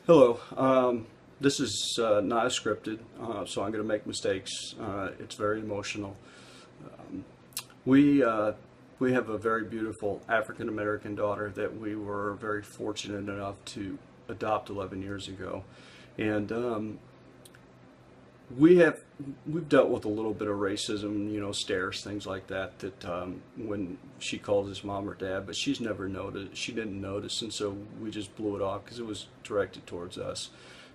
Hello. This is not scripted, so I'm going to make mistakes. It's very emotional. Um, we uh, we have a very beautiful African American daughter that we were very fortunate enough to adopt 11 years ago, and we have we've dealt with a little bit of racism, stares, things like that. That when she calls us mom or dad, but she's never noticed. She didn't notice, and so we just blew it off because it was directed towards us.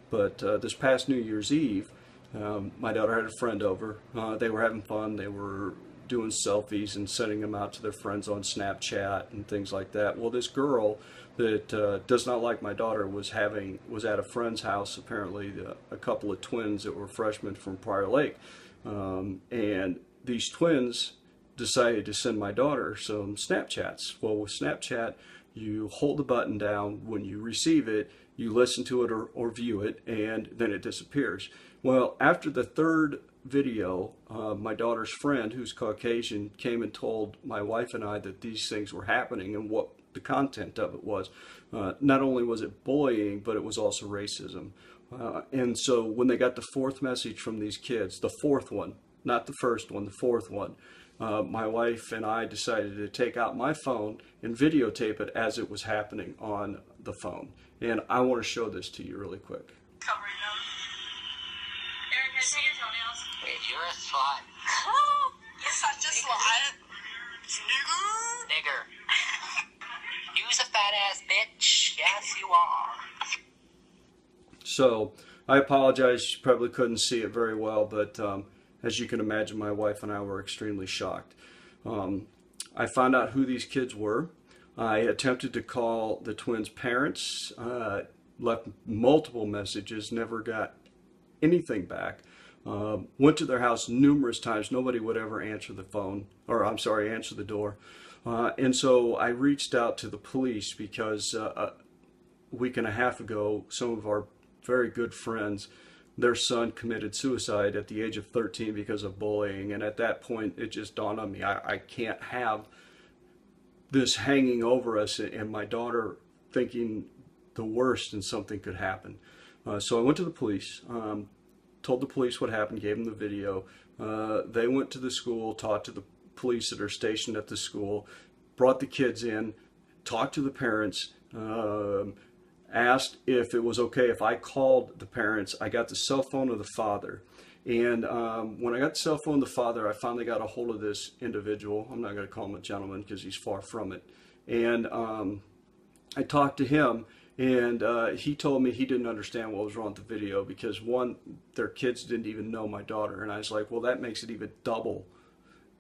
But this past New Year's Eve, my daughter had a friend over. They were having fun. They were doing selfies and sending them out to their friends on Snapchat and things like that. Well, this girl that does not like my daughter was at a friend's house. Apparently, a couple of twins that were freshmen from Prior Lake, and these twins decided to send my daughter some Snapchats. Well, with Snapchat, you hold the button down when you receive it, you listen to it or view it, and then it disappears. Well, after the third video, my daughter's friend, who's Caucasian, came and told my wife and I that these things were happening and what the content of it was. Not only was it bullying, but it was also racism. And so when they got the fourth message from these kids, the fourth one, not the first one, the fourth one, my wife and I decided to take out my phone and videotape it as it was happening on the phone. And I want to show this to you really quick. Covering them. Eric, can I see your toenails? Wait, you're a slut. You're such a slut. Nigger. You's a fat ass bitch. Yes, you are. So I apologize, you probably couldn't see it very well, but as you can imagine, my wife and I were extremely shocked. I found out who these kids were. I attempted to call the twins' parents, left multiple messages, never got anything back. Went to their house numerous times. Nobody would ever answer the phone, or I'm sorry, answer the door. And so I reached out to the police because a week and a half ago, some of our very good friends, their son committed suicide at the age of 13 because of bullying. And at that point, it just dawned on me, I can't have this hanging over us and my daughter thinking the worst and something could happen. So I went to the police, told the police what happened, gave them the video. They went to the school, talked to the police that are stationed at the school, brought the kids in, talked to the parents, asked if it was okay if I called the parents. I got the cell phone of the father. And when I got the cell phone of the father, I finally got a hold of this individual. I'm not going to call him a gentleman because he's far from it. And I talked to him, and he told me he didn't understand what was wrong with the video because, one, their kids didn't even know my daughter. And I was like, well, that makes it even double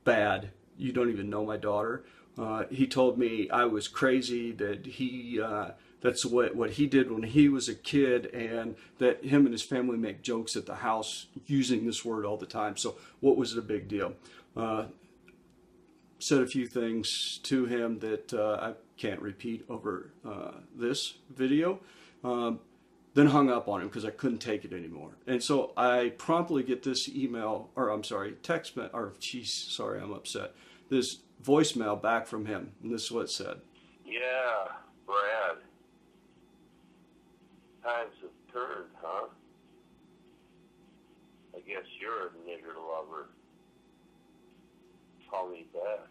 bad. You don't even know my daughter. He told me I was crazy, that that's what he did when he was a kid, and that him and his family make jokes at the house using this word all the time. So what was the big deal? Said a few things to him that I can't repeat over this video. Then hung up on him because I couldn't take it anymore. And so I promptly get this email, or I'm sorry, text, or geez, sorry, I'm upset. This voicemail back from him, and this is what it said. Yeah, Brad. Times have turned, huh? I guess you're a nigger lover. Call me back.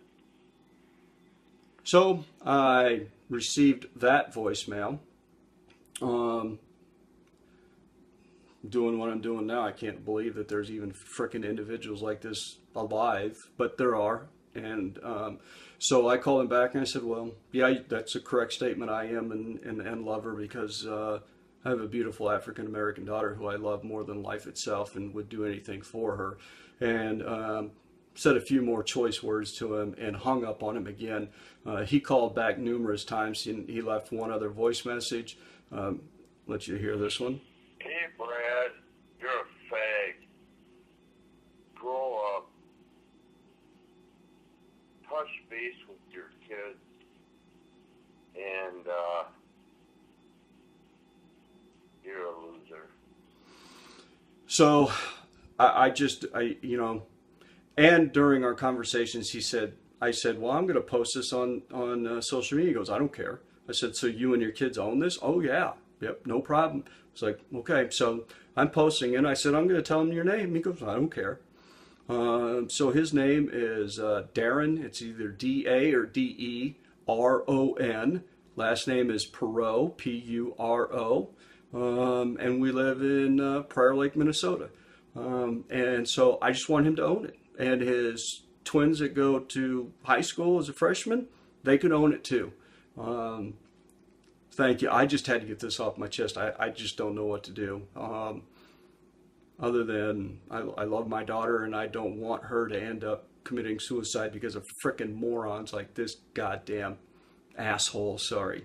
So I received that voicemail. Doing what I'm doing now, I can't believe that there's even frickin' individuals like this alive, but there are. And so I called him back and I said, well, yeah, that's a correct statement. I am and love her because I have a beautiful African American daughter who I love more than life itself and would do anything for her. And said a few more choice words to him and hung up on him again. He called back numerous times and he left one other voice message. Let you hear this one. Hey, Brad, you're a fag. Grow up. Touch base with your kids. And, you're a loser. So and during our conversations, I said, well, I'm going to post this on social media. He goes, I don't care. I said, so you and your kids own this? Oh, yeah. Yep, no problem. It's like, okay, so I'm posting and I said, I'm going to tell him your name. He goes, I don't care. So his name is Darren. It's either D-A or D-E-R-O-N. Last name is Perot, P-U-R-O. And we live in Prior Lake, Minnesota. And so I just want him to own it. And his twins that go to high school as a freshman, they can own it too. Thank you. I just had to get this off my chest. I just don't know what to do. Other than I love my daughter and I don't want her to end up committing suicide because of frickin' morons like this goddamn asshole. Sorry.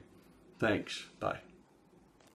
Thanks. Bye.